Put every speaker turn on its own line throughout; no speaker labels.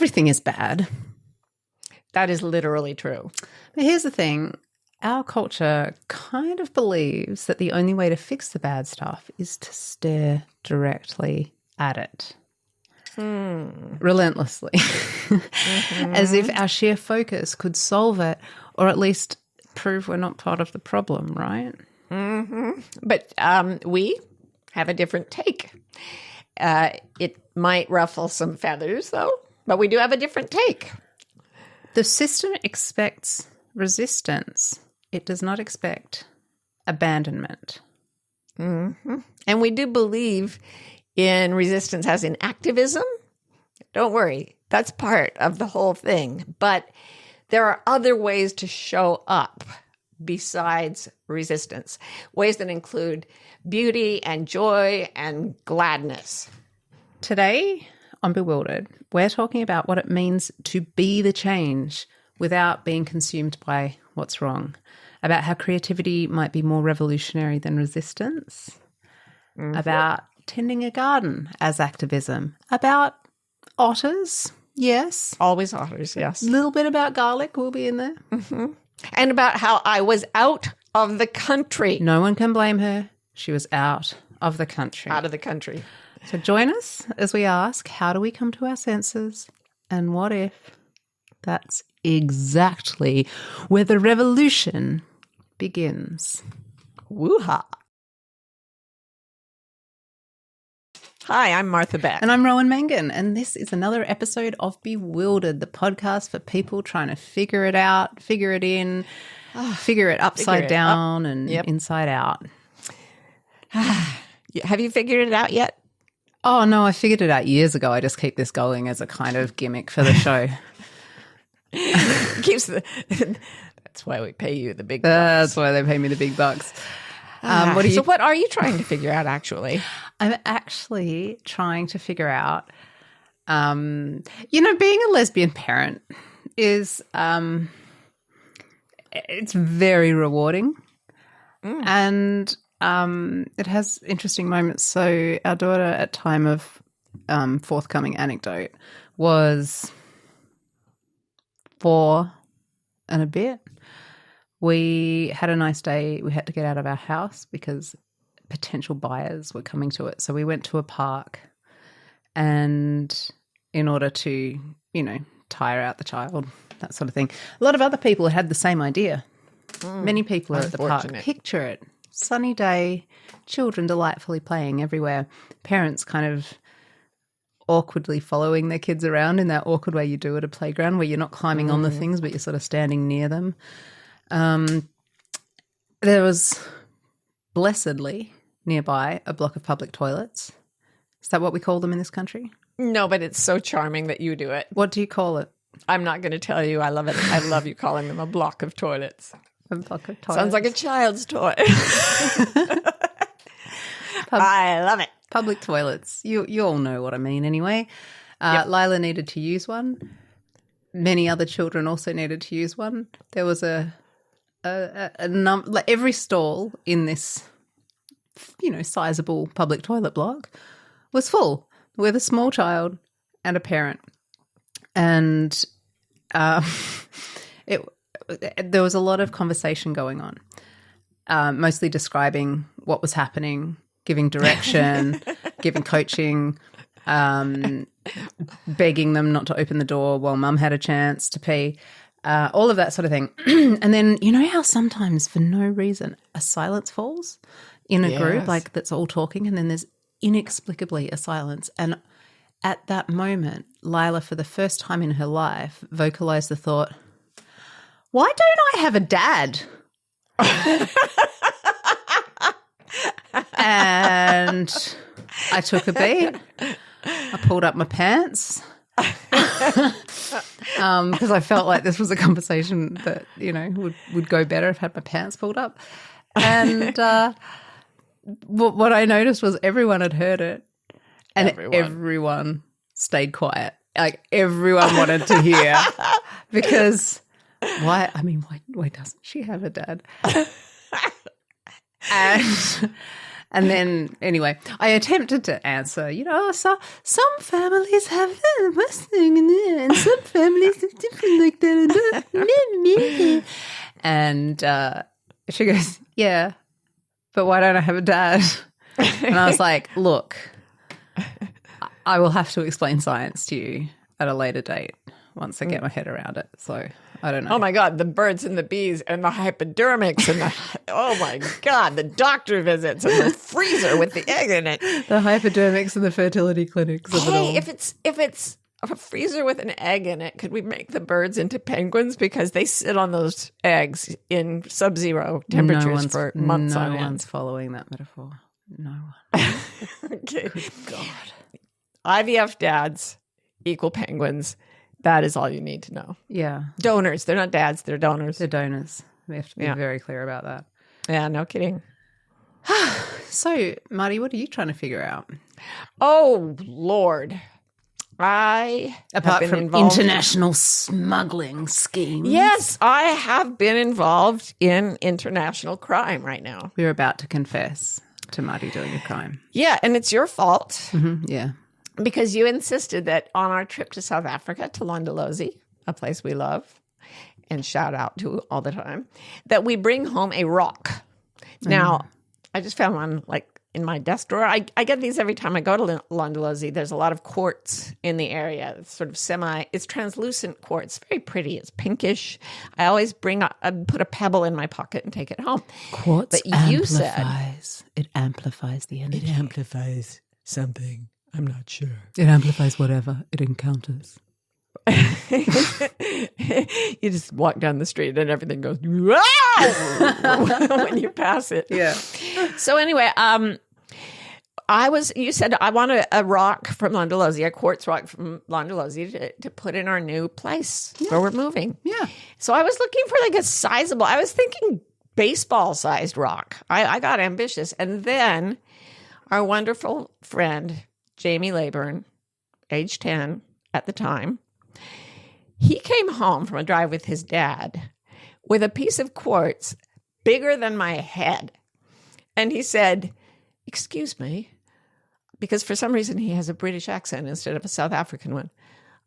everything is bad.
That is literally true.
But here's the thing. Our culture kind of believes that the only way to fix the bad stuff is to stare directly at it. Relentlessly. As if our sheer focus could solve it, or at least prove we're not part of the problem, right?
But we have a different take. It might ruffle some feathers, though, but we do have a different take.
The system expects resistance. It does not expect abandonment.
And we do believe in resistance as in activism. Don't worry, that's part of the whole thing. But there are other ways to show up besides resistance, ways that include beauty and joy and gladness.
Today on Bewildered, we're talking about what it means to be the change without being consumed by what's wrong, about how creativity might be more revolutionary than resistance, about tending a garden as activism, about otters, yes.
Always otters, yes.
A little bit about garlic will be in there.
And about how I was out of the country.
No one can blame her. She was out of the country.
Out of the country.
So join us as we ask, how do we come to our senses? And what if that's exactly where the revolution begins?
Woo-ha. Hi, I'm Martha Beck.
And I'm Rowan Mangan, and this is another episode of Bewildered, the podcast for people trying to figure it out, figure it in, figure it upside down and inside out.
Have you figured it out yet?
Oh, no, I figured it out years ago. I just keep this going as a kind of gimmick for the show.
That's why we pay you the big bucks.
That's why they pay me the big bucks.
What are you trying to figure out, actually?
I'm actually trying to figure out, being a lesbian parent is, it's very rewarding and it has interesting moments. So our daughter at time of forthcoming anecdote was 4 and a bit. We had a nice day. We had to get out of our house because potential buyers were coming to it. So we went to a park, and in order to, tire out the child, that sort of thing. A lot of other people had the same idea. Many people are at the park. Picture it. Sunny day, children delightfully playing everywhere. Parents kind of awkwardly following their kids around in that awkward way you do at a playground where you're not climbing on the things but you're sort of standing near them. There was blessedly nearby a block of public toilets. Is that what we call them in this country?
No, but it's so charming that you do it.
What do you call it?
I'm not going to tell you. I love it. I love you calling them a block of toilets.
A block of toilets.
Sounds like a child's toy. I love it.
Public toilets. You all know what I mean anyway. Lila needed to use one. Many other children also needed to use one. There was every stall in this, sizable public toilet block was full with a small child and a parent. And there was a lot of conversation going on, mostly describing what was happening, giving direction, giving coaching, begging them not to open the door while mum had a chance to pee, all of that sort of thing. And then how sometimes for no reason a silence falls in a group, like that's all talking, and then there's inexplicably a silence. And at that moment, Lila, for the first time in her life, vocalized the thought, why don't I have a dad? And I took a beat. I pulled up my pants because I felt like this was a conversation that, would go better if I had my pants pulled up. And what I noticed was everyone had heard it, and everyone stayed quiet. Like everyone wanted to hear because why doesn't she have a dad? And then, anyway, I attempted to answer, so some families have the best thing, and And she goes, yeah, but why don't I have a dad? And I was like, look, I will have to explain science to you at a later date once I get my head around it. So I don't know.
Oh, my God, the birds and the bees and the hypodermics and oh, my God, the doctor visits and the freezer with the egg in it.
The hypodermics and the fertility clinics.
Hey, if it's a freezer with an egg in it, could we make the birds into penguins? Because they sit on those eggs in sub-zero temperatures for months on end.
No one's following that metaphor. No one.
Okay.
Good God.
IVF dads equal penguins. That is all you need to know.
Yeah.
Donors. They're not dads. They're donors.
They're donors. We have to be very clear about that.
Yeah, no kidding.
So, Marty, what are you trying to figure out?
Oh, Lord.
Apart from international smuggling schemes.
Yes, I have been involved in international crime right now.
We're about to confess to Marty doing a crime.
Yeah, and it's your fault.
Mm-hmm, yeah.
Because you insisted that on our trip to South Africa, to Londolozi, a place we love and shout out to all the time, that we bring home a rock. Now, I just found one like in my desk drawer. I get these every time I go to Londolozi. There's a lot of quartz in the area. It's sort of it's translucent quartz. Very pretty. It's pinkish. I always put a pebble in my pocket and take it home.
Quartz
but you
amplifies. It amplifies the energy.
It amplifies something. I'm not sure.
It amplifies whatever it encounters.
You just walk down the street and everything goes wow! when you pass it.
Yeah.
So anyway, you said I want a rock from Londolozi, a quartz rock from Londolozi to put in our new place where we're moving.
Yeah.
So I was looking for like a sizable, I was thinking baseball-sized rock. I got ambitious. And then our wonderful friend, Jamie Layburn, age 10 at the time, he came home from a drive with his dad with a piece of quartz bigger than my head. And he said, excuse me, because for some reason he has a British accent instead of a South African one.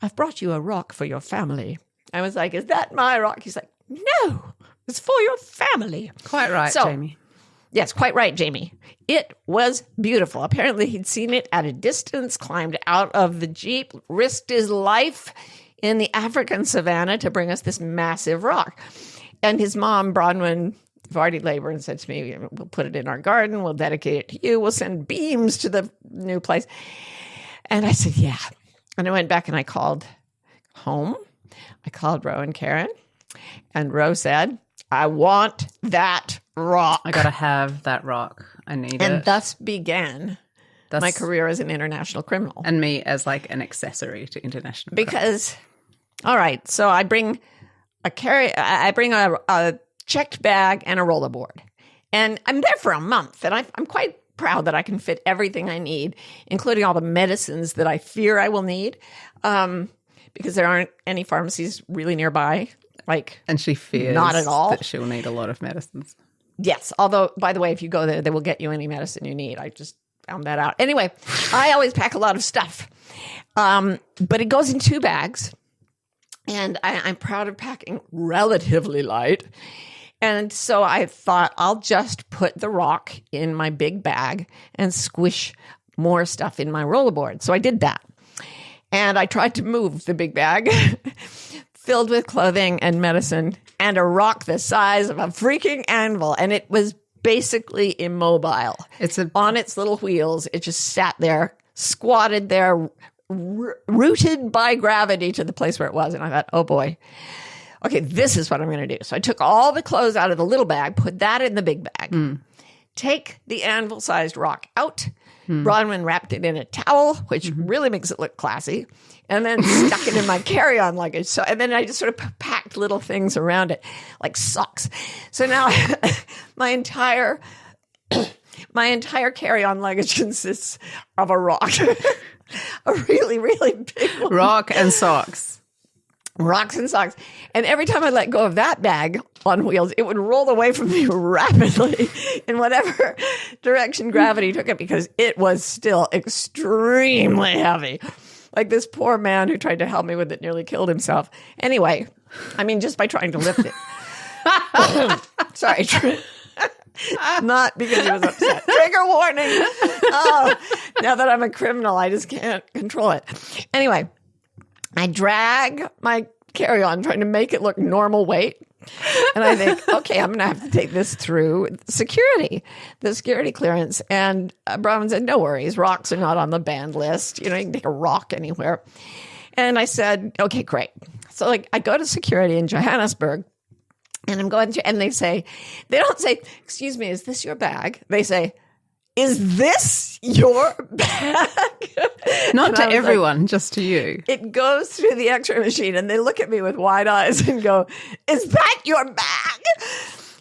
I've brought you a rock for your family. I was like, is that my rock? He's like, no, it's for your family.
Quite right, Jamie.
Yes, quite right, Jamie. It was beautiful. Apparently, he'd seen it at a distance, climbed out of the Jeep, risked his life in the African savannah to bring us this massive rock. And his mom, Bronwyn Vardy Layburn, said to me, we'll put it in our garden. We'll dedicate it to you. We'll send beams to the new place. And I said, yeah. And I went back and I called home. I called Ro and Karen. And Ro said, I want that rock.
I got to have that rock. I need it.
And thus began my career as an international criminal.
And me as like an accessory to international
because, all right, so I bring a checked bag and a rollerboard. And I'm there for a month. And I'm quite proud that I can fit everything I need, including all the medicines that I fear I will need, because there aren't any pharmacies really nearby.
And she fears
not at all
that she'll need a lot of medicines.
Yes. Although, by the way, if you go there, they will get you any medicine you need. I just found that out. Anyway, I always pack a lot of stuff. But it goes in 2 bags. And I'm proud of packing relatively light. And so I thought I'll just put the rock in my big bag and squish more stuff in my rollerboard. So I did that. And I tried to move the big bag filled with clothing and medicine and a rock the size of a freaking anvil. And it was basically immobile. On its little wheels. It just sat there, squatted there, rooted by gravity to the place where it was. And I thought, oh boy, okay, this is what I'm going to do. So I took all the clothes out of the little bag, put that in the big bag, take the anvil-sized rock out. Bronwyn wrapped it in a towel, which really makes it look classy, and then stuck it in my carry-on luggage. So, and then I just sort of packed little things around it, like socks. So now my entire carry-on luggage consists of a rock, a really, really big one.
Rock and socks.
Rocks and socks. And every time I let go of that bag on wheels, it would roll away from me rapidly in whatever direction gravity took it, because it was still extremely heavy. Like this poor man who tried to help me with it nearly killed himself. Anyway, I mean, just by trying to lift it. Sorry. Not because he was upset. Trigger warning. Oh, now that I'm a criminal, I just can't control it. Anyway, I drag my carry-on trying to make it look normal weight. And I think, okay, I'm going to have to take this through the security clearance. And Brahman said, no worries. Rocks are not on the banned list. You can take a rock anywhere. And I said, okay, great. So I go to security in Johannesburg. And I'm going through, and they don't say, excuse me, is this your bag? They say, is this your bag?
Not to everyone, just to you.
It goes through the X-ray machine, and they look at me with wide eyes and go, is that your bag?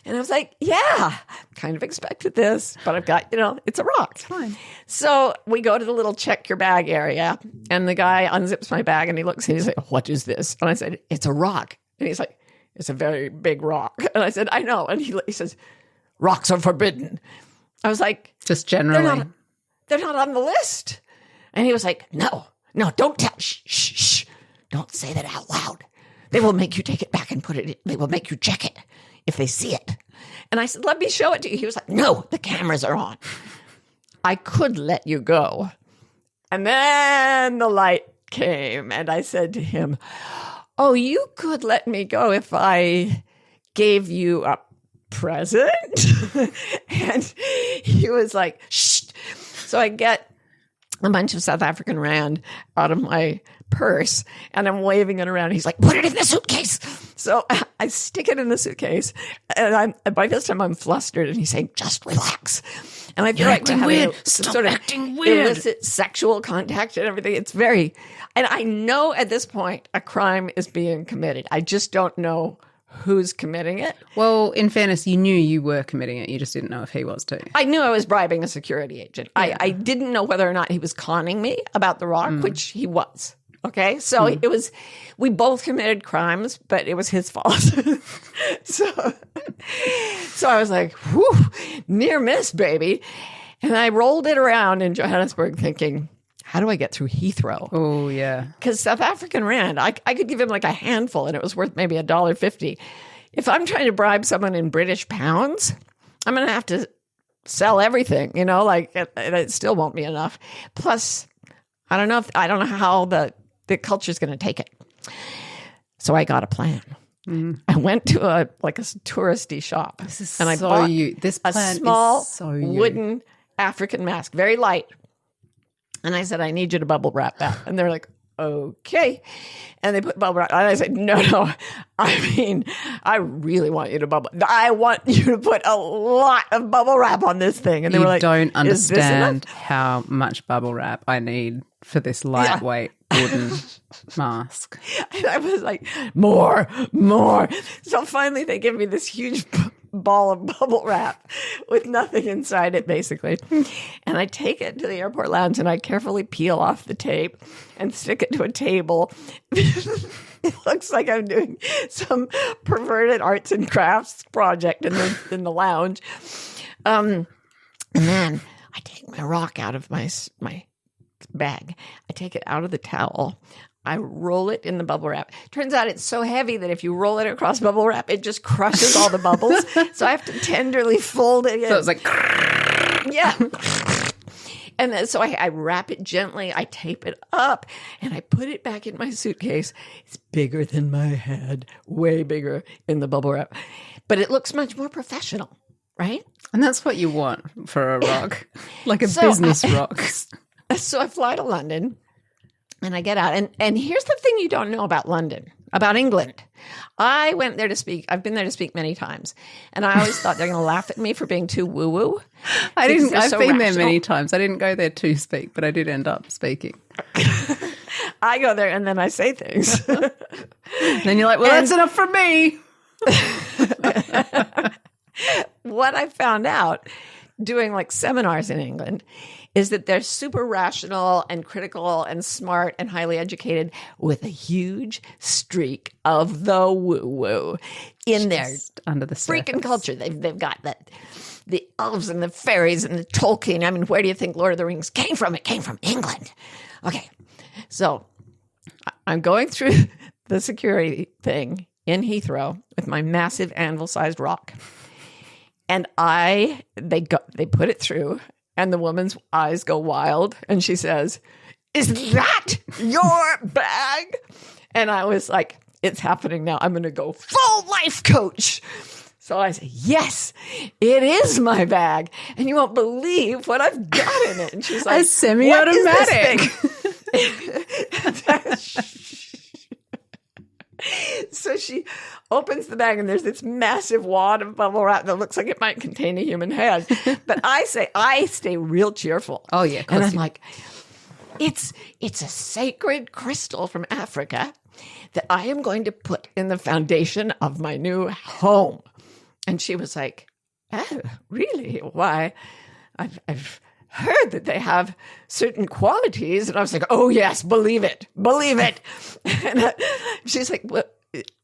And I was like, yeah, kind of expected this, but I've got, it's a rock.
It's fine.
So we go to the little check your bag area, and the guy unzips my bag, and he looks, and he's like, what is this? And I said, it's a rock. And he's like, it's a very big rock. And I said, I know. And he says, rocks are forbidden. I was like,
just generally.
They're not on the list. And he was like, no, don't tell. Shh. Don't say that out loud. They will make you take it back and put it in. They will make you check it if they see it. And I said, let me show it to you. He was like, no, the cameras are on. I could let you go. And then the light came. And I said to him, oh, you could let me go if I gave you a present? And he was like, shh. So I get a bunch of South African rand out of my purse, and I'm waving it around. He's like, put it in the suitcase. So I stick it in the suitcase, and by this time I'm flustered, and he's saying, just relax. And I feel like we're having sort of illicit sexual contact and everything. It's very, and I know at this point a crime is being committed. I just don't know who's committing it.
Well, in fairness, you knew you were committing it. You just didn't know if he was too.
I knew I was bribing a security agent. Yeah. I didn't know whether or not he was conning me about the rock, which he was. Okay, so it was, we both committed crimes, but it was his fault. So I was like, whew, near miss, baby. And I rolled it around in Johannesburg thinking, how do I get through Heathrow?
Oh, yeah.
Because South African rand, I could give him like a handful and it was worth maybe $1.50. If I'm trying to bribe someone in British pounds, I'm going to have to sell everything, it still won't be enough. Plus, I don't know how the culture's going to take it. So I got a plan. I went to a touristy shop.
This is
and I
so
bought
you. This plan
a small
is so you.
Wooden African mask, very light. And I said, I need you to bubble wrap that. And they're like, okay. And they put bubble wrap. And I said, no. I really want you to I want you to put a lot of bubble wrap on this thing. And they were like,
don't understand how much bubble wrap I need for this lightweight wooden mask.
And I was like, more. So finally they give me this huge ball of bubble wrap with nothing inside it, basically. And I take it to the airport lounge and I carefully peel off the tape and stick it to a table. It looks like I'm doing some perverted arts and crafts project in the lounge. And then I take my rock out of my bag. I take it out of the towel. I roll it in the bubble wrap. Turns out it's so heavy that if you roll it across bubble wrap, it just crushes all the bubbles. So I have to tenderly fold it in.
So it's like,
yeah. And then, so I wrap it gently. I tape it up and I put it back in my suitcase. It's bigger than my head, way bigger in the bubble wrap. But it looks much more professional, right?
And that's what you want for a rock, like a business rock.
So I fly to London. And I get out. And here's the thing you don't know about London, about England. I went there to speak. I've been there to speak many times. And I always thought they're going to laugh at me for being too woo-woo.
I've been there many times. I didn't go there to speak, but I did end up speaking.
I go there and then I say things.
Then you're like, well, that's enough for me.
What I found out doing like seminars in England is that they're super rational and critical and smart and highly educated with a huge streak of the woo-woo in their
under the
freaking culture. They've got the elves and the fairies and the Tolkien. I mean, where do you think Lord of the Rings came from? It came from England. Okay, so I'm going through the security thing in Heathrow with my massive anvil-sized rock. And they put it through, and the woman's eyes go wild, and she says, "Is that your bag?" And I was like, it's happening now. I'm going to go full life coach. So I said, "Yes, it is my bag. And you won't believe what I've got in it." And she's like,
a semi-automatic.
So she opens the bag, and there's this massive wad of bubble wrap that looks like it might contain a human head. But I stay real cheerful.
Oh, yeah.
And I'm like, it's a sacred crystal from Africa that I am going to put in the foundation of my new home. And she was like, "Oh, really? Why? I've heard that they have certain qualities." And I was like, "Oh, yes, believe it. Believe it." And she's like, "Well,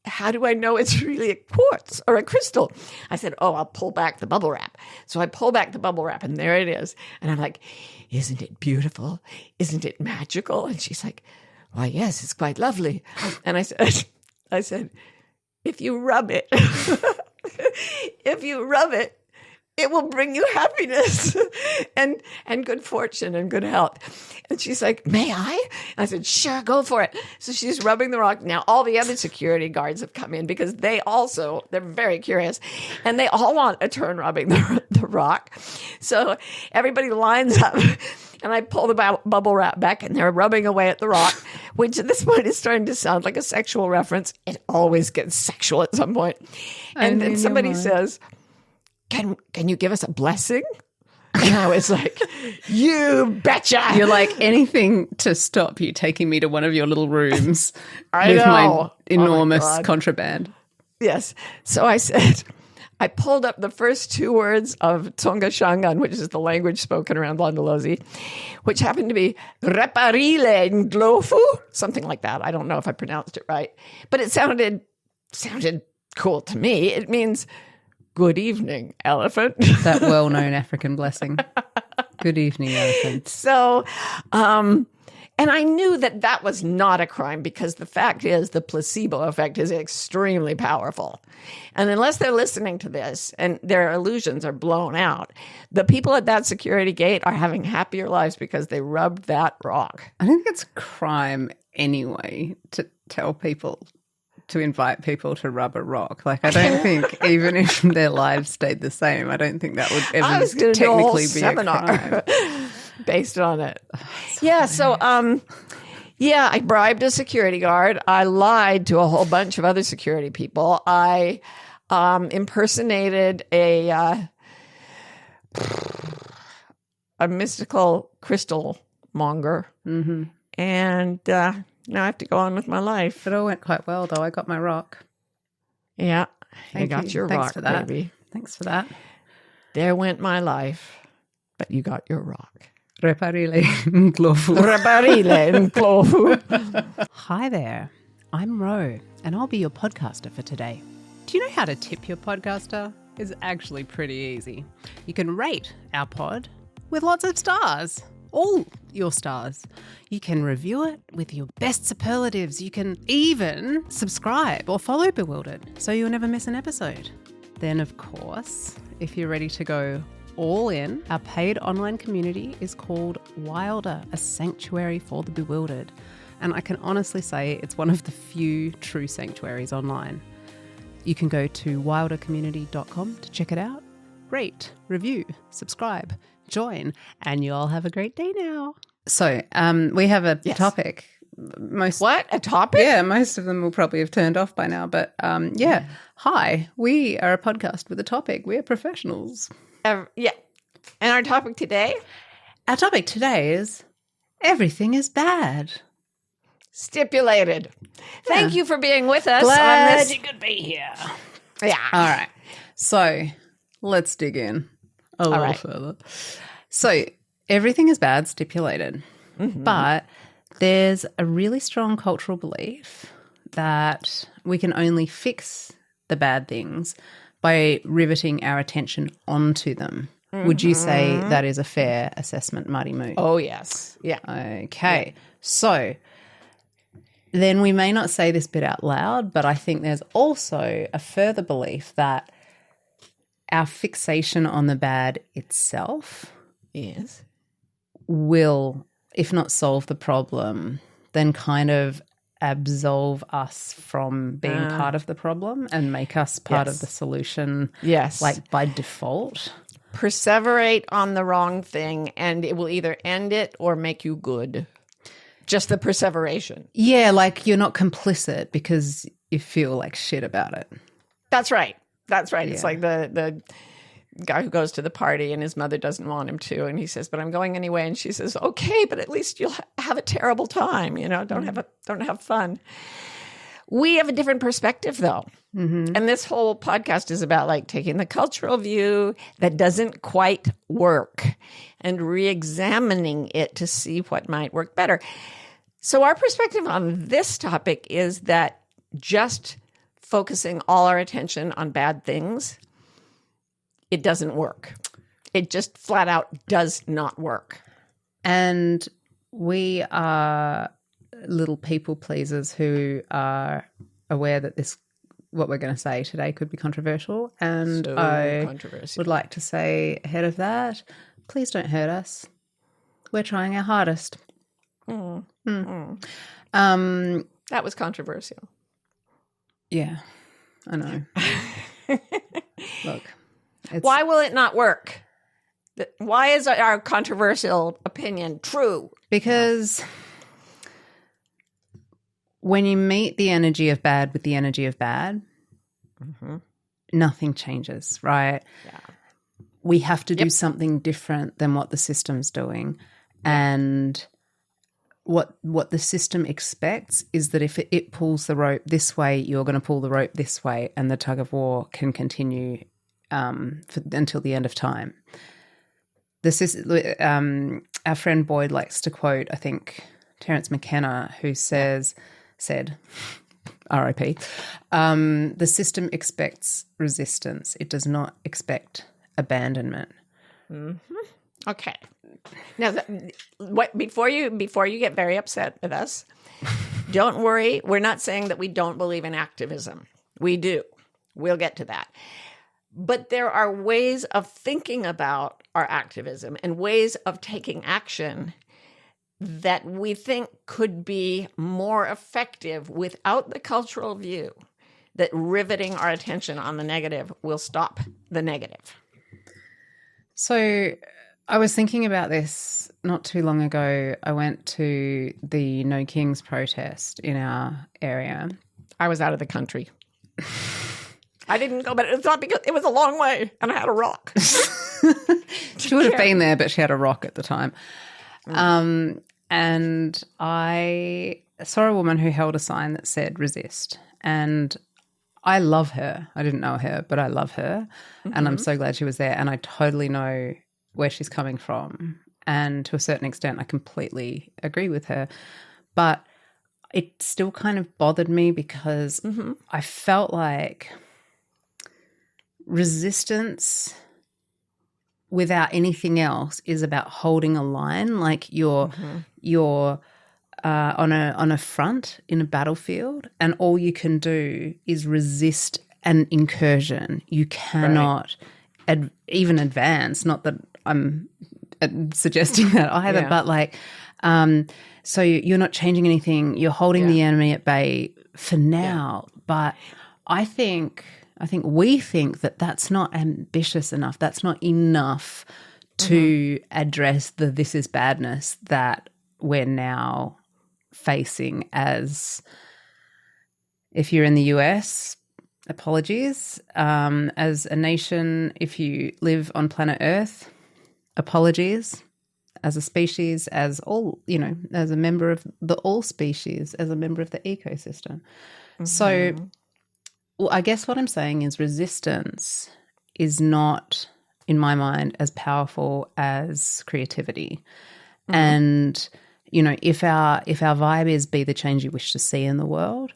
how do I know it's really a quartz or a crystal?" I said, "Oh, I'll pull back the bubble wrap." So I pull back the bubble wrap, and there it is. And I'm like, "Isn't it beautiful? Isn't it magical?" And she's like, "Why, yes, it's quite lovely." And I said, "If you rub it, it will bring you happiness and good fortune and good health." And she's like, "May I?" And I said, "Sure, go for it." So she's rubbing the rock. Now all the other security guards have come in because they're very curious, and they all want a turn rubbing the rock. So everybody lines up, and I pull the bubble wrap back, and they're rubbing away at the rock, which at this point is starting to sound like a sexual reference. It always gets sexual at some point. And then somebody says, Can you give us a blessing?" And I was like, "You betcha."
You're like, anything to stop you taking me to one of your little rooms
I
with
know.
my enormous
God.
contraband.
Yes. So I said, I pulled up the first two words of Tsonga Shangan, which is the language spoken around Landalozi, which happened to be reparile nglofu, something like that. I don't know if I pronounced it right, but it sounded cool to me. It means good evening, elephant.
That well-known African blessing. Good evening, elephant.
So, and I knew that was not a crime because the fact is the placebo effect is extremely powerful. And unless they're listening to this and their illusions are blown out, the people at that security gate are having happier lives because they rubbed that rock.
I think it's a crime anyway to tell people, to invite people to rub a rock. Like, I don't think even if their lives stayed the same, I don't think that would ever technically be a crime.
Based on it. Yeah. So, I bribed a security guard. I lied to a whole bunch of other security people. I impersonated a mystical crystal monger.
Mm-hmm.
And now I have to go on with my life.
It all went quite well, though. I got my rock.
Yeah.
Thank
you got your
Thanks
rock,
for that.
baby.
Thanks for that.
There went my life, but you got your rock.
Reparile nglofu.
Reparile nglofu.
Hi there. I'm Ro, and I'll be your podcaster for today. Do you know how to tip your podcaster? It's actually pretty easy. You can rate our pod with lots of stars. All your stars. You can review it with your best superlatives. You can even subscribe or follow Bewildered so you'll never miss an episode. Then, of course, if you're ready to go all in, our paid online community is called Wilder, a sanctuary for the bewildered. And I can honestly say it's one of the few true sanctuaries online. You can go to wildercommunity.com to check it out. Rate, review, subscribe, join, and you all have a great day now. So we have a topic.
What? A topic?
Yeah, most of them will probably have turned off by now. But hi, we are a podcast with a topic. We are professionals.
Yeah. And our topic today?
Our topic today is everything is bad.
Stipulated. Thank you for being with us.
Glad
on this.
you could be here.
Yeah.
All right. So let's dig in a little further. So everything is bad, stipulated. Mm-hmm. But there's a really strong cultural belief that we can only fix the bad things by riveting our attention onto them. Mm-hmm. Would you say that is a fair assessment, Marty Moo?
Oh, yes. Yeah.
Okay. Yeah. So then we may not say this bit out loud, but I think there's also a further belief that our fixation on the bad itself
Yes.
will, if not solve the problem, then kind of absolve us from being part of the problem and make us part of the solution.
Yes.
Like by default.
Perseverate on the wrong thing and it will either end it or make you good. Just the perseveration.
Yeah, like you're not complicit because you feel like shit about it.
That's right. That's right.
Yeah.
It's like the guy who goes to the party and his mother doesn't want him to, and he says, "But I'm going anyway." And she says, "Okay, but at least you'll have a terrible time. You know, don't have fun." We have a different perspective, though, and this whole podcast is about like taking the cultural view that doesn't quite work and re-examining it to see what might work better. So our perspective on this topic is that just focusing all our attention on bad things, it doesn't work. It just flat out does not work.
And we are little people pleasers who are aware that what we're going to say today could be controversial. And
So
I
controversial.
would like to say ahead of that, please don't hurt us. We're trying our hardest.
That was controversial.
Yeah, I know. Look.
Why will it not work? Why is our controversial opinion true?
Because when you meet the energy of bad with the energy of bad, nothing changes, right?
Yeah.
We have to do something different than what the system's doing. And what the system expects is that if it pulls the rope this way, you're going to pull the rope this way, and the tug of war can continue until the end of time. Our friend Boyd likes to quote, I think, Terence McKenna, who said, R.I.P., the system expects resistance. It does not expect abandonment.
Okay. Now, before you get very upset with us, don't worry. We're not saying that we don't believe in activism. We do. We'll get to that. But there are ways of thinking about our activism and ways of taking action that we think could be more effective without the cultural view that riveting our attention on the negative will stop the negative.
So I was thinking about this not too long ago. I went to the No Kings protest in our area.
I was out of the country. I didn't go, but it's not because it was a long way and I had a rock.
She would have been there, but she had a rock at the time. And I saw a woman who held a sign that said resist. And I love her. I didn't know her, but I love her. And I'm so glad she was there. And I totally know where she's coming from. And to a certain extent, I completely agree with her. But it still kind of bothered me because I felt like resistance without anything else is about holding a line, like you're on a front in a battlefield, and all you can do is resist an incursion. You cannot even advance. Not that I'm suggesting that either, but like, so you're not changing anything. You're holding the enemy at bay for now. But I think we think that that's not ambitious enough. That's not enough to address the this is badness that we're now facing as, if you're in the US, apologies. As a nation, if you live on planet Earth, apologies. As a species, as all, as a member of the all species, as a member of the ecosystem. So, well, I guess what I'm saying is resistance is not, in my mind, as powerful as creativity. And, if our vibe is be the change you wish to see in the world,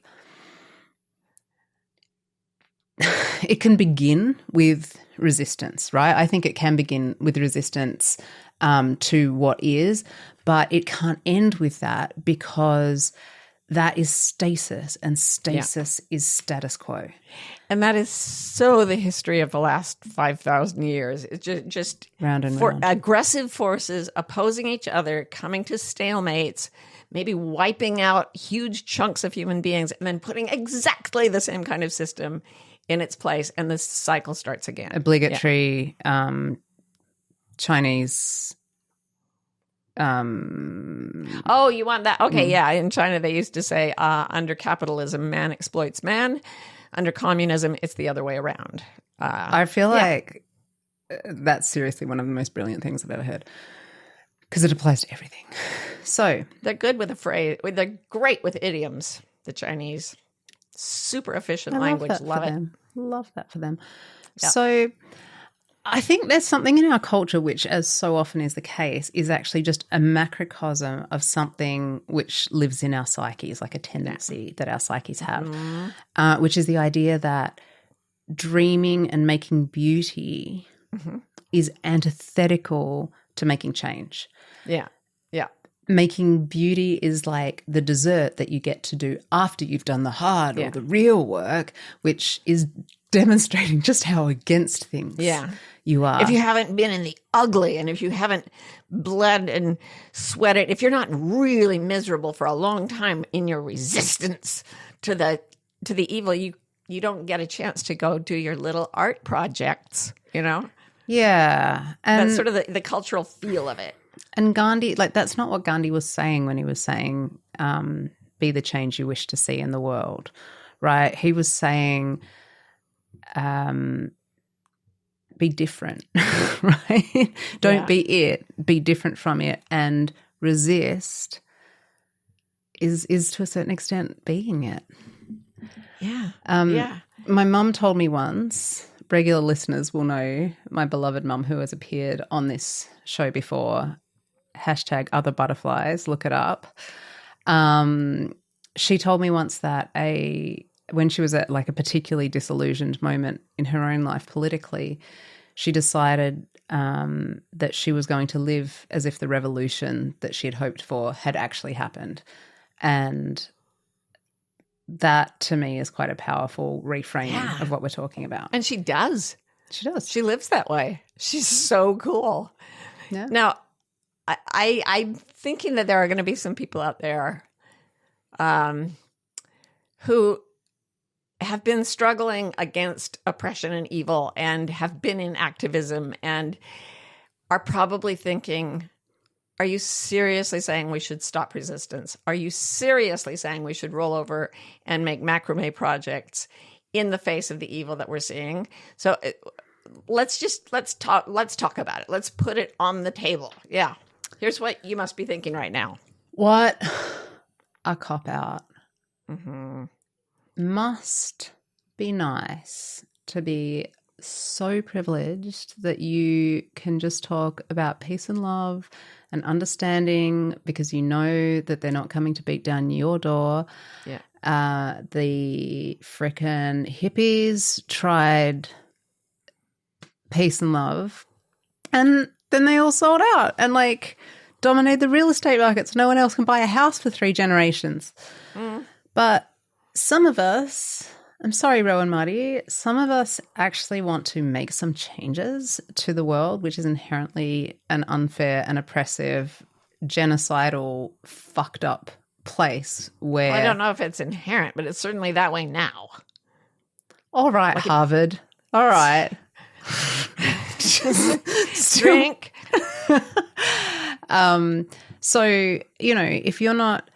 it can begin with resistance, right? I think it can begin with resistance to what is, but it can't end with that, because that is stasis, and stasis is status quo.
And that is so the history of the last 5,000 years. It's just
round and round.
Aggressive forces opposing each other, coming to stalemates, maybe wiping out huge chunks of human beings, and then putting exactly the same kind of system in its place, and the cycle starts again.
Obligatory Chinese.
Oh, you want that? Okay, yeah. In China, they used to say, under capitalism, man exploits man. Under communism, it's the other way around.
I feel like that's seriously one of the most brilliant things I've ever heard, because it applies to everything. So
they're good with a phrase. They're great with idioms, the Chinese. Super efficient language. Love it.
Love that for them.
Yep.
So I think there's something in our culture which, as so often is the case, is actually just a macrocosm of something which lives in our psyches, like a tendency that our psyches have, which is the idea that dreaming and making beauty is antithetical to making change.
Yeah, yeah.
Making beauty is like the dessert that you get to do after you've done the hard or the real work, which is demonstrating just how against things you are.
If you haven't been in the ugly, and if you haven't bled and sweated, if you're not really miserable for a long time in your resistance to the evil, you don't get a chance to go do your little art projects, you know?
Yeah. And
that's sort of the cultural feel of it.
And Gandhi, like, that's not what Gandhi was saying when he was saying, be the change you wish to see in the world, right? He was saying, be different, right? Don't be it, be different from it, and resist is to a certain extent being it.
Yeah.
My mum told me once, regular listeners will know my beloved mum who has appeared on this show before, #OtherButterflies, look it up. She told me once that when she was at like a particularly disillusioned moment in her own life politically, she decided that she was going to live as if the revolution that she had hoped for had actually happened. And that to me is quite a powerful reframing of what we're talking about.
And she does.
She does.
She lives that way. She's so cool.
Yeah.
Now, I'm thinking that there are going to be some people out there who have been struggling against oppression and evil and have been in activism and are probably thinking, are you seriously saying we should stop resistance? Are you seriously saying we should roll over and make macrame projects in the face of the evil that we're seeing? So let's talk about it. Let's put it on the table. Yeah. Here's what you must be thinking right now.
What a cop-out. Must be nice to be so privileged that you can just talk about peace and love and understanding because you know that they're not coming to beat down your door.
Yeah.
The frickin' hippies tried peace and love and then they all sold out and like dominated the real estate markets. No one else can buy a house for 3 generations. But some of us, I'm sorry, Ro and Marty, some of us actually want to make some changes to the world, which is inherently an unfair and oppressive, genocidal, fucked up place where...
Well, I don't know if it's inherent, but it's certainly that way now.
All right, like Harvard. All right.
Drink.
So, you know, if you're not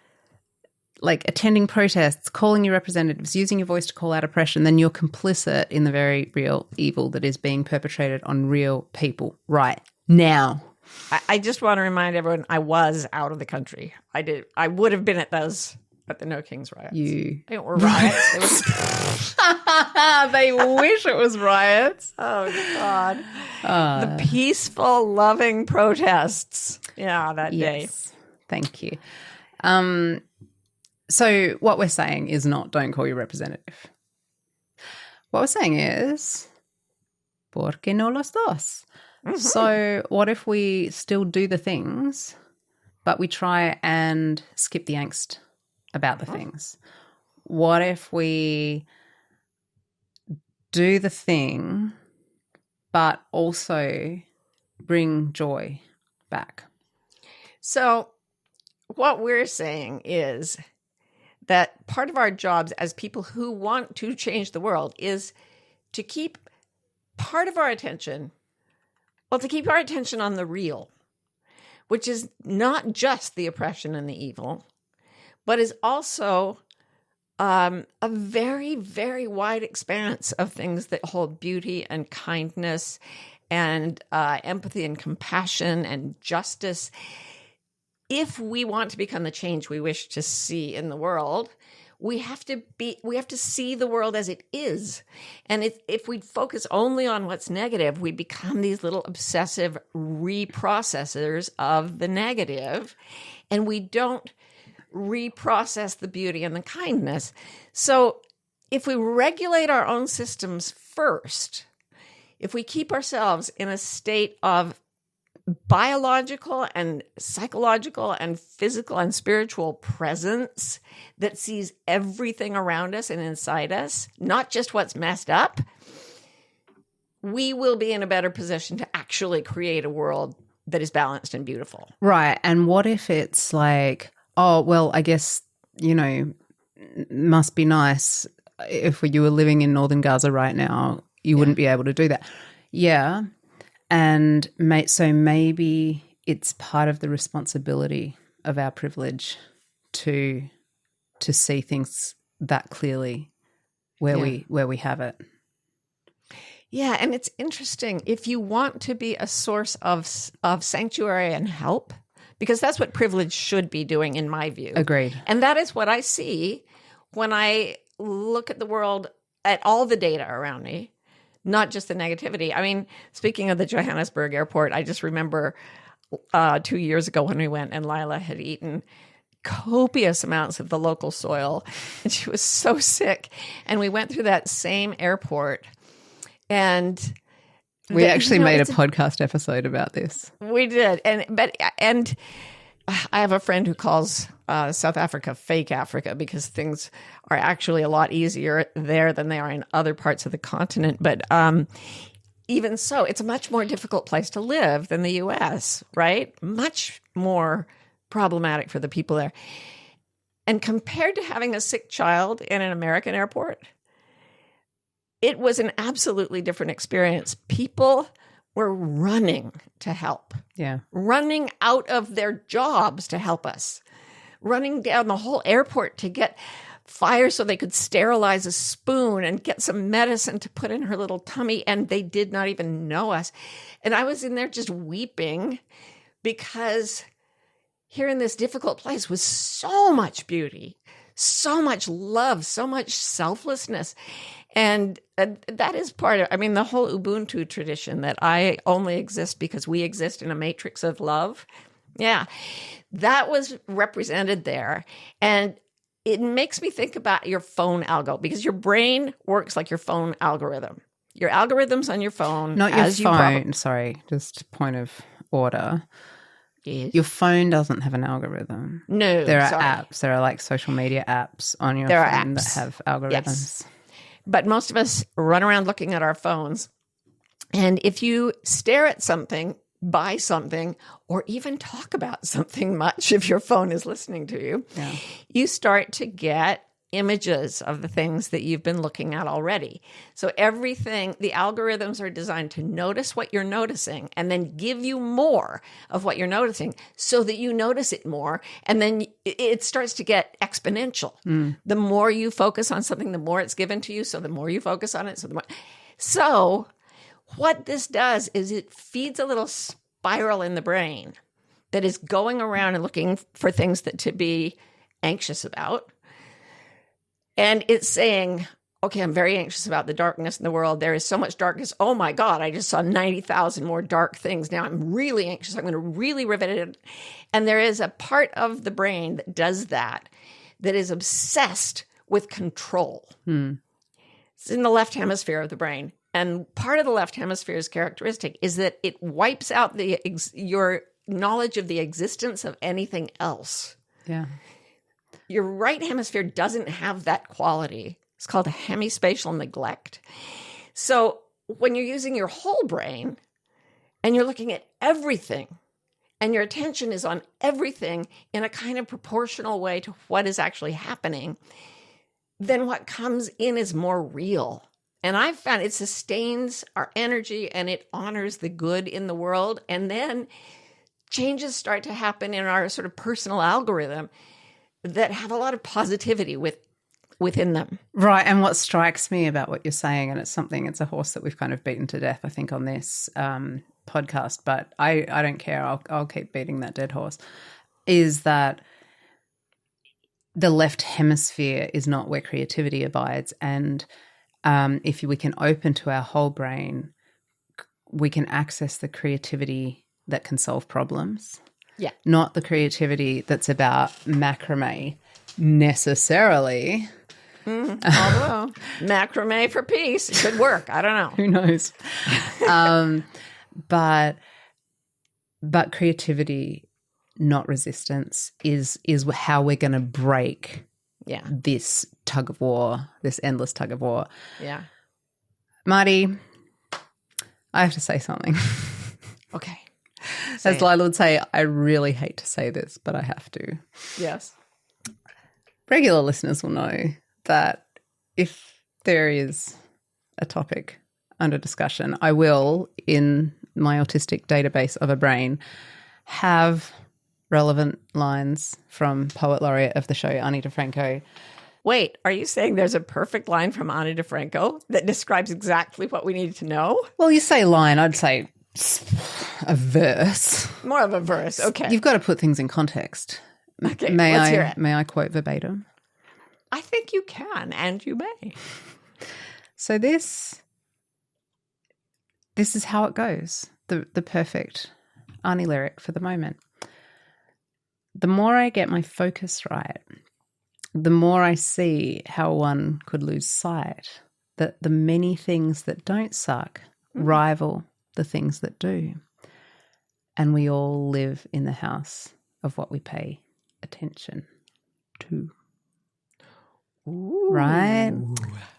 like attending protests, calling your representatives, using your voice to call out oppression, then you're complicit in the very real evil that is being perpetrated on real people right now.
I just want to remind everyone I was out of the country. I would have been at the No Kings riots. They were riots.
They wish it was riots.
Oh, God. The peaceful, loving protests. Yeah, that day.
Thank you. So what we're saying is not don't call your representative. What we're saying is, ¿por qué no los dos? So what if we still do the things, but we try and skip the angst about the things? What if we do the thing but also bring joy back?
So what we're saying is that part of our jobs as people who want to change the world is to keep part of our attention, to keep our attention on the real, which is not just the oppression and the evil, but is also a very, very wide expanse of things that hold beauty and kindness and empathy and compassion and justice. If we want to become the change we wish to see in the world, we have to see the world as it is. And if we focus only on what's negative, we become these little obsessive reprocessors of the negative, and we don't reprocess the beauty and the kindness. So if we regulate our own systems first, if we keep ourselves in a state of biological and psychological and physical and spiritual presence that sees everything around us and inside us, not just what's messed up, we will be in a better position to actually create a world that is balanced and beautiful.
Right. And what if it's like, oh, well, I guess, must be nice if you were living in northern Gaza right now, you wouldn't be able to do that. Yeah. And so maybe it's part of the responsibility of our privilege to see things that clearly where we have it.
Yeah, and it's interesting. If you want to be a source of sanctuary and help, because that's what privilege should be doing, in my view.
Agreed.
And that is what I see when I look at the world, at all the data around me. Not just the negativity. I mean, speaking of the Johannesburg airport, I just remember 2 years ago when we went and Lila had eaten copious amounts of the local soil and she was so sick. And we went through that same airport and
we actually made a podcast episode about this.
We did. And I have a friend who calls South Africa fake Africa because things are actually a lot easier there than they are in other parts of the continent. But even so, it's a much more difficult place to live than the U.S., right? Much more problematic for the people there. And compared to having a sick child in an American airport, it was an absolutely different experience. People were running to help.
Yeah.
Running out of their jobs to help us. Running down the whole airport to get fire so they could sterilize a spoon and get some medicine to put in her little tummy. And they did not even know us. And I was in there just weeping because here in this difficult place was so much beauty, so much love, so much selflessness. And that is part of, the whole Ubuntu tradition that I only exist because we exist in a matrix of love. Yeah, that was represented there. And it makes me think about your phone algo because your brain works like your phone algorithm. Your algorithms on your phone.
Not your phone. Sorry, just point of order.
Yes.
Your phone doesn't have an algorithm.
No,
there are apps. There are like social media apps on your phone that have algorithms.
Yes. But most of us run around looking at our phones. And if you stare at something, buy something, or even talk about something much, if your phone is listening to you, you start to get images of the things that you've been looking at already. So everything, the algorithms are designed to notice what you're noticing and then give you more of what you're noticing so that you notice it more. And then it starts to get exponential. The more you focus on something, the more it's given to you. So the more you focus on it, So what this does is it feeds a little spiral in the brain that is going around and looking for things to be anxious about. And it's saying, okay, I'm very anxious about the darkness in the world. There is so much darkness. Oh my God, I just saw 90,000 more dark things. Now I'm really anxious. I'm going to really rivet it. And there is a part of the brain that does that is obsessed with control. It's in the left hemisphere of the brain. And part of the left hemisphere's characteristic is that it wipes out your knowledge of the existence of anything else.
Yeah.
your right hemisphere doesn't have that quality. It's called a hemispatial neglect. So when you're using your whole brain and you're looking at everything and your attention is on everything in a kind of proportional way to what is actually happening, then what comes in is more real. And I've found it sustains our energy and it honors the good in the world. And then changes start to happen in our sort of personal algorithm that have a lot of positivity within them.
Right. And what strikes me about what you're saying, and it's a horse that we've kind of beaten to death, I think, on this podcast, but I don't care. I'll keep beating that dead horse, is that the left hemisphere is not where creativity abides. And if we can open to our whole brain, we can access the creativity that can solve problems.
Yeah.
Not the creativity that's about macrame necessarily.
Although macrame for peace, it could work. I don't know.
Who knows? But creativity, not resistance, is how we're going to break this tug of war, this endless tug of war.
Yeah.
Marty, I have to say something.
Okay.
As Lila would say, I really hate to say this, but I have to.
Yes.
Regular listeners will know that if there is a topic under discussion, I will, in my autistic database of a brain, have relevant lines from poet laureate of the show, Ani DeFranco.
Wait, are you saying there's a perfect line from Ani DeFranco that describes exactly what we need to know?
Well, you say line, I'd say a verse.
More of a verse, okay.
You've got to put things in context.
Okay, let's hear it.
May I quote verbatim?
I think you can, and you may.
So this is how it goes, the perfect Ani lyric for the moment. The more I get my focus right, the more I see how one could lose sight that the many things that don't suck rival the things that do. And we all live in the house of what we pay attention to.
Ooh.
Right?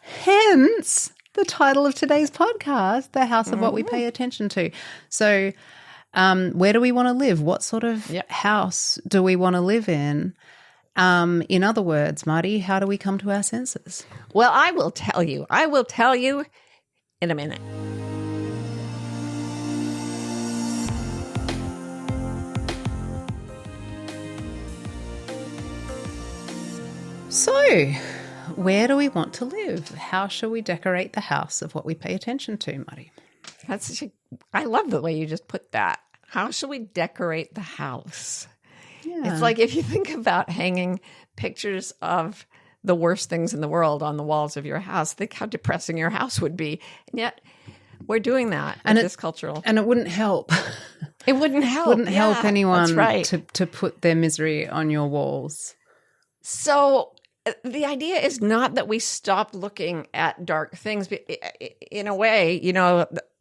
Hence the title of today's podcast, The House of What We Pay Attention to. So where do we want to live? What sort of house do we want to live in? In other words, Marty, how do we come to our senses?
Well, I will tell you. I will tell you in a minute.
So, where do we want to live? How shall we decorate the house of what we pay attention to, Marty?
I love the way you just put that. How shall we decorate the house?
Yeah.
It's like if you think about hanging pictures of the worst things in the world on the walls of your house, think how depressing your house would be. And yet we're doing that in this cultural.
And it wouldn't help.
It wouldn't help.
Wouldn't help anyone
right.
to put their misery on your walls.
So the idea is not that we stop looking at dark things. But in a way,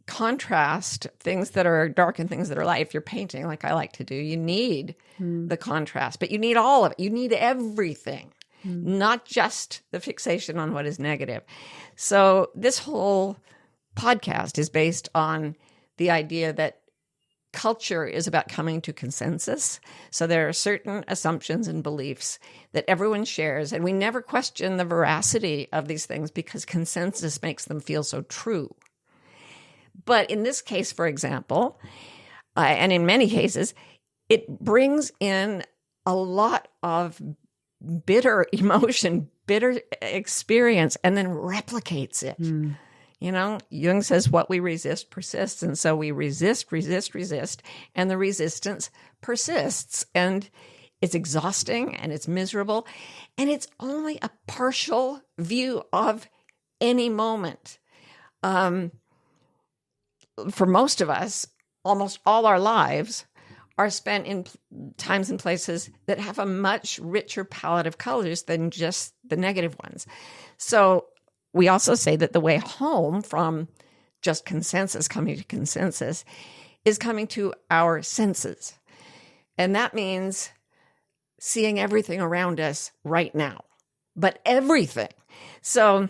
contrast things that are dark and things that are light. If you're painting, like I like to do, you need the contrast, but you need all of it. You need everything, not just the fixation on what is negative. So this whole podcast is based on the idea that culture is about coming to consensus. So there are certain assumptions and beliefs that everyone shares, and we never question the veracity of these things because consensus makes them feel so true. But in this case, for example, and in many cases, it brings in a lot of bitter emotion, bitter experience, and then replicates it. Jung says what we resist persists. And so we resist, and the resistance persists. And it's exhausting and it's miserable. And it's only a partial view of any moment. For most of us, almost all our lives are spent in times and places that have a much richer palette of colors than just the negative ones. So we also say that the way home from just consensus, coming to consensus, is coming to our senses. And that means seeing everything around us right now, but everything. So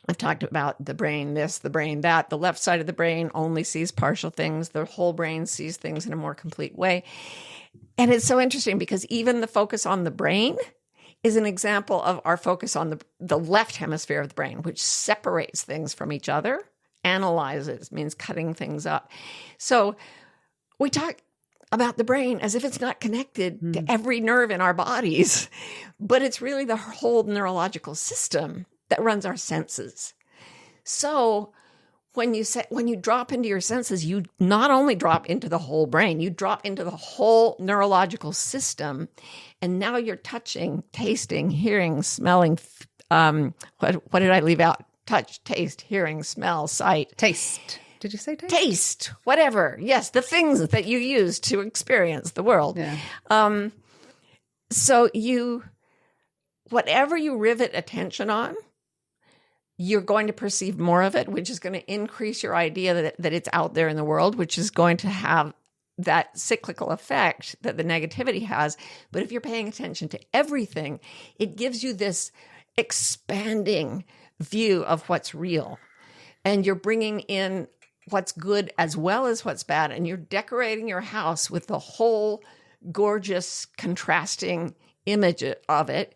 I've talked about the brain this, the brain that. The left side of the brain only sees partial things. The whole brain sees things in a more complete way. And it's so interesting because even the focus on the brain is an example of our focus on the left hemisphere of the brain, which separates things from each other, analyzes, means cutting things up. So we talk about the brain as if it's not connected to every nerve in our bodies, but it's really the whole neurological system that runs our senses. So when you drop into your senses, you not only drop into the whole brain, you drop into the whole neurological system. And now you're touching, tasting, hearing, smelling. What did I leave out? Touch, taste, hearing, smell, sight.
Taste. Did you say taste?
Taste, whatever. Yes, the things that you use to experience the world.
Yeah.
So whatever you rivet attention on, you're going to perceive more of it, which is going to increase your idea that it's out there in the world, which is going to have that cyclical effect that the negativity has. But if you're paying attention to everything, it gives you this expanding view of what's real. And you're bringing in what's good as well as what's bad. And you're decorating your house with the whole gorgeous, contrasting image of it.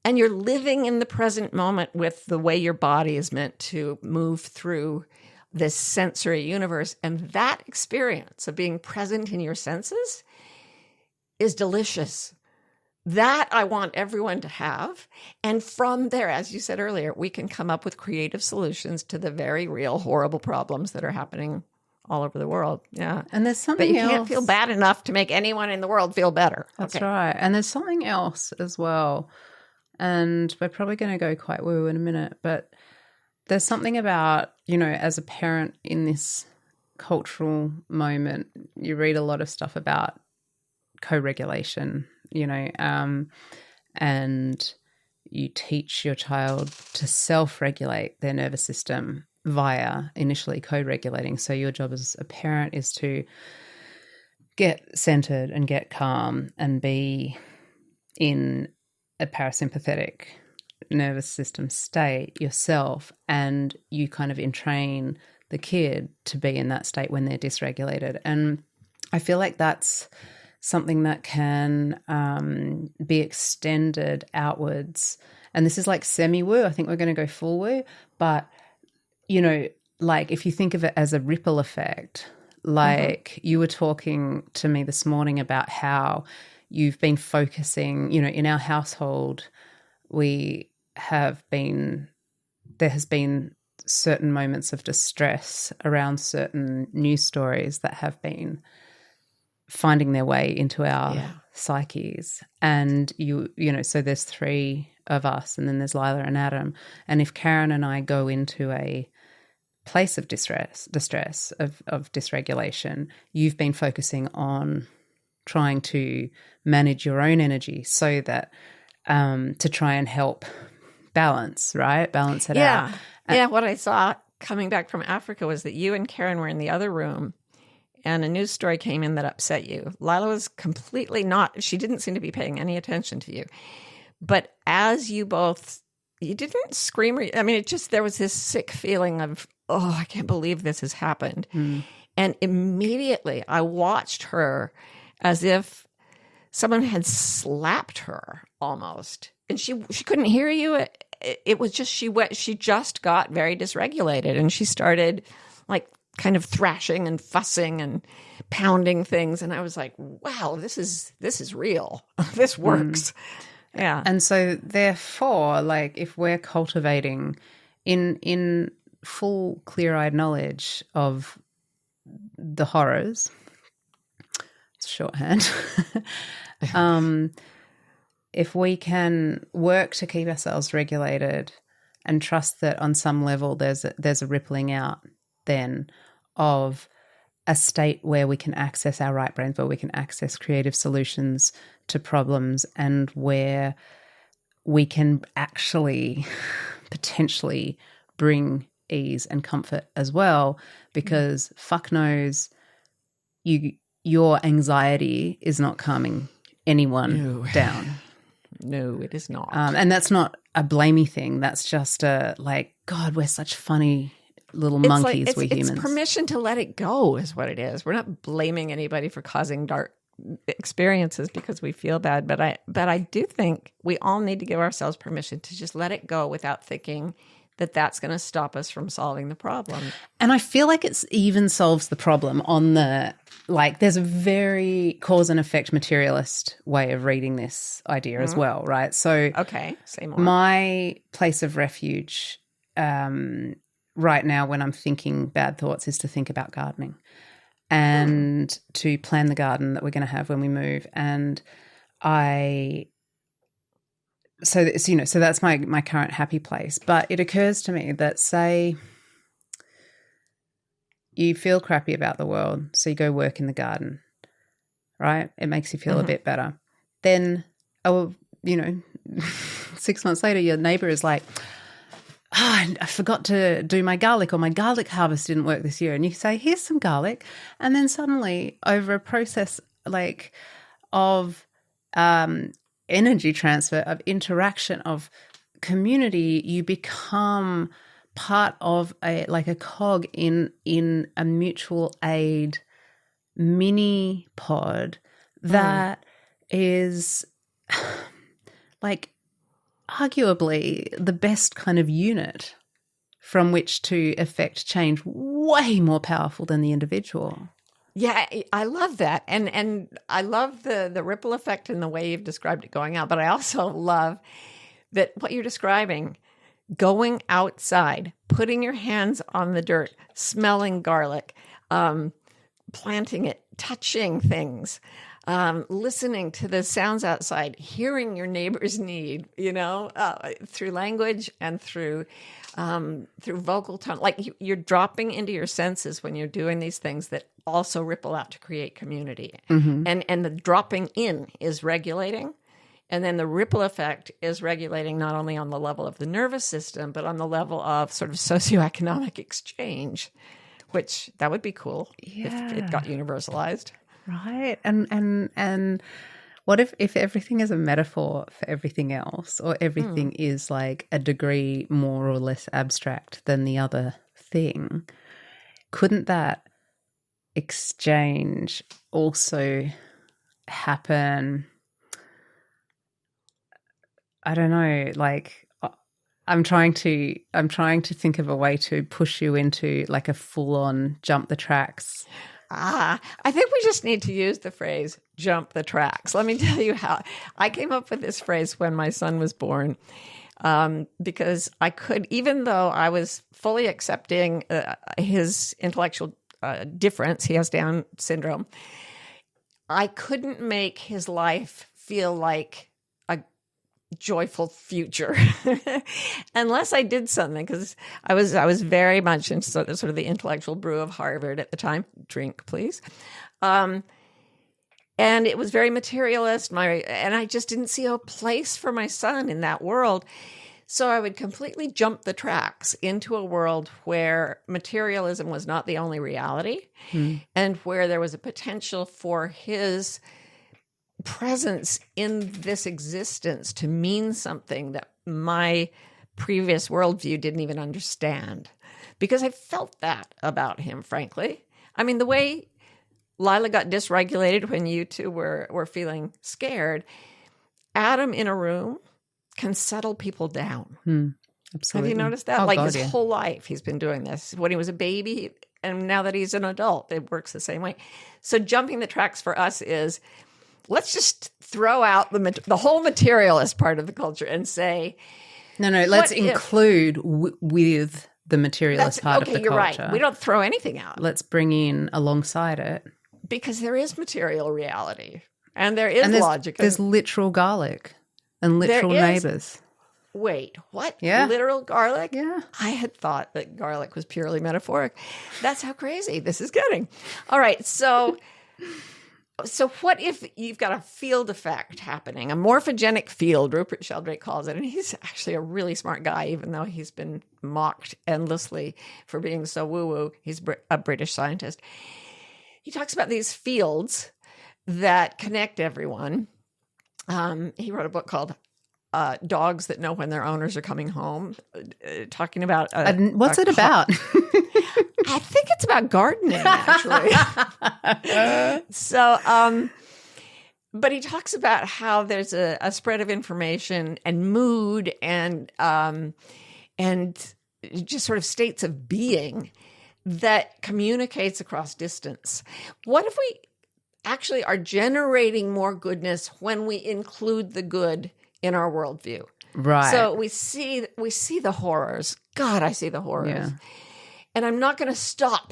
And you're living in the present moment with the way your body is meant to move through this sensory universe. And that experience of being present in your senses is delicious. That I want everyone to have. And from there, as you said earlier, we can come up with creative solutions to the very real, horrible problems that are happening all over the world. Yeah.
And there's something
but you
else.
can't feel bad enough to make anyone in the world feel better.
That's right. And there's something else as well. And we're probably going to go quite woo in a minute, but there's something about, as a parent in this cultural moment, you read a lot of stuff about co-regulation, and you teach your child to self-regulate their nervous system via initially co-regulating. So your job as a parent is to get centered and get calm and be in a parasympathetic nervous system state yourself, and you kind of entrain the kid to be in that state when they're dysregulated. And I feel like that's something that can be extended outwards. And this is like semi-woo. I think we're going to go full woo. But, like if you think of it as a ripple effect, like you were talking to me this morning about how you've been focusing, in our household, there has been certain moments of distress around certain news stories that have been finding their way into our psyches. And so there's three of us, and then there's Lila and Adam. And if Karen and I go into a place of distress of dysregulation, you've been focusing on trying to manage your own energy so that to try and help balance it out.
What I saw coming back from Africa was that you and Karen were in the other room and a news story came in that upset you. Lila was completely she didn't seem to be paying any attention to you. But as you didn't scream. There was this sick feeling of, I can't believe this has happened. And immediately I watched her as if someone had slapped her almost. And she couldn't hear you. It was just, she just got very dysregulated, and she started like kind of thrashing and fussing and pounding things. And I was like, wow, this is real. This works. Yeah.
And so therefore, like if we're cultivating in full clear-eyed knowledge of the horrors, it's shorthand, if we can work to keep ourselves regulated and trust that on some level there's a rippling out then of a state where we can access our right brains, where we can access creative solutions to problems, and where we can actually potentially bring ease and comfort as well, because fuck knows your anxiety is not calming anyone down.
No, it is not.
And that's not a blamey thing. That's just a like, God, we're such funny little monkeys, we humans.
It's permission to let it go is what it is. We're not blaming anybody for causing dark experiences because we feel bad. But I do think we all need to give ourselves permission to just let it go without thinking that that's going to stop us from solving the problem.
And I feel like it's even solves the problem on the, like, there's a very cause and effect materialist way of reading this idea as well, right? So,
okay, say more.
My place of refuge right now when I'm thinking bad thoughts is to think about gardening and to plan the garden that we're going to have when we move. And so that's my current happy place. But it occurs to me that, say, you feel crappy about the world, so you go work in the garden, right? It makes you feel a bit better. Then, 6 months later, your neighbor is like, I forgot to do my garlic, or my garlic harvest didn't work this year. And you say, here's some garlic. And then suddenly, over a process like of energy transfer, of interaction, of community, you become part of a cog in a mutual aid mini pod that is like arguably the best kind of unit from which to effect change, way more powerful than the individual.
Yeah, I love that. And I love the ripple effect in the way you've described it going out. But I also love that what you're describing, going outside, putting your hands on the dirt, smelling garlic, planting it, touching things, listening to the sounds outside, hearing your neighbor's need, through language and through vocal tone. Like you're dropping into your senses when you're doing these things that also ripple out to create community. And the dropping in is regulating. And then the ripple effect is regulating not only on the level of the nervous system, but on the level of sort of socioeconomic exchange, which that would be cool if it got universalized.
Right. And what if everything is a metaphor for everything else, or everything is like a degree more or less abstract than the other thing? Couldn't that exchange also happen? I don't know, like I'm trying to think of a way to push you into like a full-on jump the tracks.
I think we just need to use the phrase jump the tracks. Let me tell you how I came up with this phrase when my son was born, because I could, even though I was fully accepting his intellectual difference, he has Down syndrome, I couldn't make his life feel like a joyful future unless I did something, because I was very much in sort of the intellectual brew of Harvard at the time. Drink, please. And it was very materialist. And I just didn't see a place for my son in that world. So I would completely jump the tracks into a world where materialism was not the only reality, and where there was a potential for his presence in this existence to mean something that my previous worldview didn't even understand. Because I felt that about him, frankly. I mean, the way Lila got dysregulated when you two were feeling scared, Adam in a room can settle people down.
Absolutely.
Have you noticed that? His whole life he's been doing this. When he was a baby, and now that he's an adult, it works the same way. So jumping the tracks for us is, let's just throw out the whole materialist part of the culture and say,
no, let's include with the materialist part of the culture.
You're right. We don't throw anything out.
Let's bring in alongside it.
Because there is material reality, and there is logic.
There's literal garlic and literal neighbors.
Wait, what?
Yeah.
Literal garlic?
Yeah.
I had thought that garlic was purely metaphoric. That's how crazy this is getting. All right, so what if you've got a field effect happening, a morphogenic field, Rupert Sheldrake calls it, and he's actually a really smart guy, even though he's been mocked endlessly for being so woo-woo. He's a British scientist. He talks about these fields that connect everyone, He wrote a book called Dogs That Know When Their Owners Are Coming Home, talking about...
what's it about?
I think it's about gardening, actually. But he talks about how there's a spread of information and mood and just sort of states of being that communicates across distance. What if we actually are generating more goodness when we include the good in our worldview?
Right.
So we see the horrors. God, I see the horrors.
Yeah.
And I'm not going to stop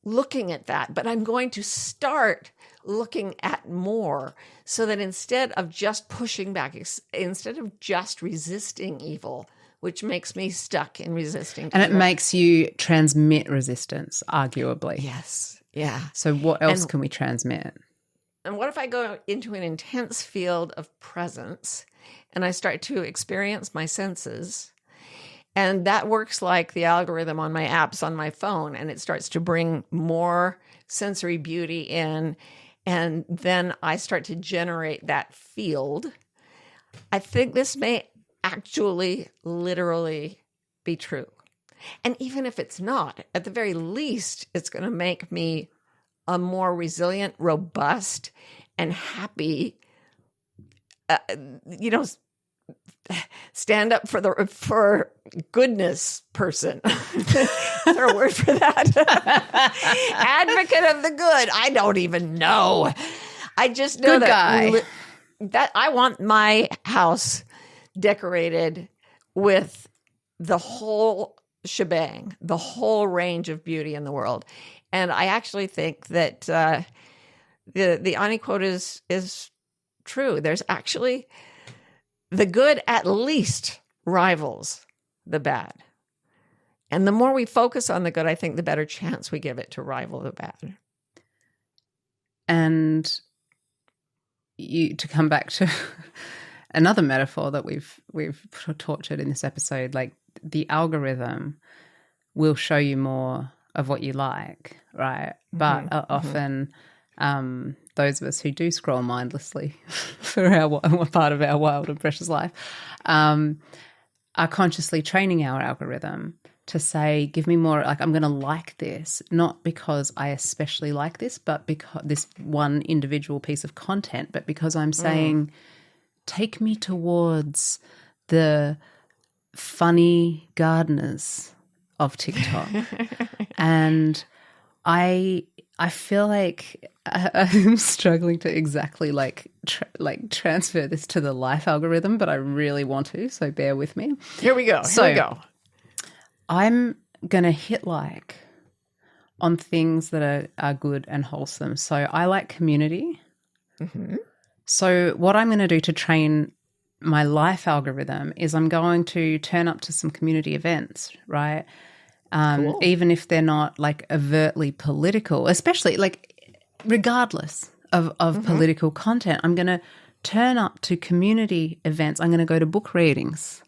looking at that, but I'm going to start looking at more, so that instead of just pushing back, instead of just resisting evil, which makes me stuck in resisting
and
evil.
it makes you transmit resistance, arguably.
Yes. Yeah.
So what else can we transmit?
And what if I go into an intense field of presence and I start to experience my senses? And that works like the algorithm on my apps on my phone, and it starts to bring more sensory beauty in. And then I start to generate that field. I think this may actually literally be true. And even if it's not, at the very least, it's going to make me a more resilient, robust, and happy, stand up for goodness person. Is there a word for that? Advocate of the good. I don't even know. I just know
Good guy.
that I want my house decorated with the whole shebang, the whole range of beauty in the world. And I actually think that the Ani quote is true. There's actually the good at least rivals the bad. And the more we focus on the good, I think the better chance we give it to rival the bad.
And to come back to another metaphor that we've tortured in this episode, like the algorithm will show you more of what you like, right? But often those of us who do scroll mindlessly for our part of our wild and precious life are consciously training our algorithm to say, give me more, like I'm going to like this, not because I especially like this, but because this one individual piece of content, but because I'm saying, take me towards the funny gardeners of TikTok. And I feel like I'm struggling to exactly transfer this to the life algorithm, but I really want to, so bear with me.
Here we go.
I'm going to hit like on things that are good and wholesome. So I like community. Mm-hmm. So what I'm going to do to train my life algorithm is I'm going to turn up to some community events, right? Cool. Even if they're not like overtly political, especially like regardless of political content, I'm going to turn up to community events. I'm going to go to book readings.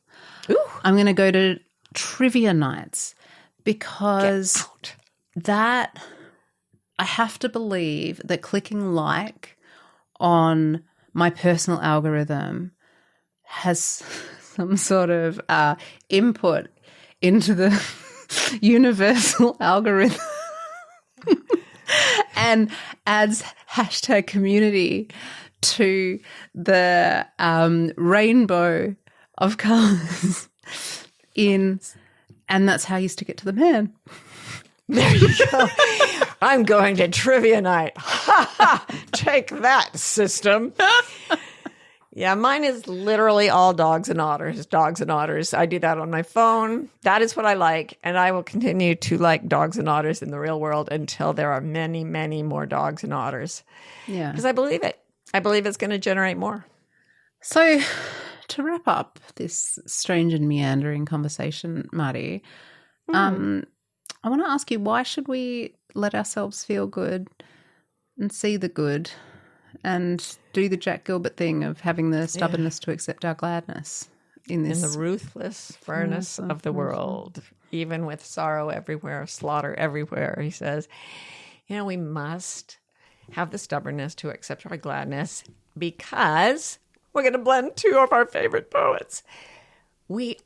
Ooh. I'm going to go to trivia nights, because that I have to believe that clicking like on my personal algorithm has some sort of input into the universal algorithm and adds hashtag community to the rainbow of colors and that's how you stick it to the man.
There you go. I'm going to trivia night. Ha ha! Take that, system. Yeah, mine is literally all dogs and otters. Dogs and otters. I do that on my phone. That is what I like, and I will continue to like dogs and otters in the real world until there are many, many more dogs and otters.
Yeah,
because I believe it. I believe it's going to generate more.
So, to wrap up this strange and meandering conversation, Marty, I want to ask you, why should we let ourselves feel good and see the good and do the Jack Gilbert thing of having the stubbornness to accept our gladness in the ruthless
furnace of the world, even with sorrow everywhere, slaughter everywhere? He says, we must have the stubbornness to accept our gladness, because We're going to blend two of our favorite poets. We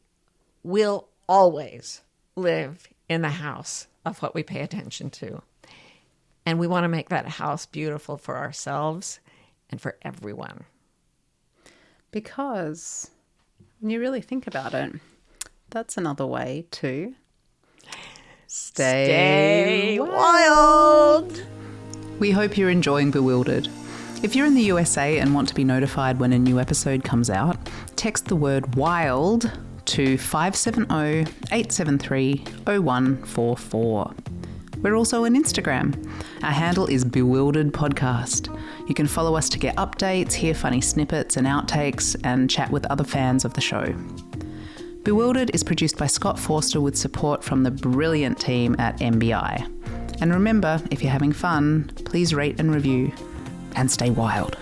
will always live in the house of what we pay attention to. And we want to make that house beautiful for ourselves and for everyone.
Because when you really think about it, that's another way to stay
wild.
We hope you're enjoying Bewildered. If you're in the USA and want to be notified when a new episode comes out, text the word WILD to 570-873-0144. We're also on Instagram. Our handle is Bewildered Podcast. You can follow us to get updates, hear funny snippets and outtakes, and chat with other fans of the show. Bewildered is produced by Scott Forster with support from the brilliant team at MBI. And remember, if you're having fun, please rate and review and stay wild.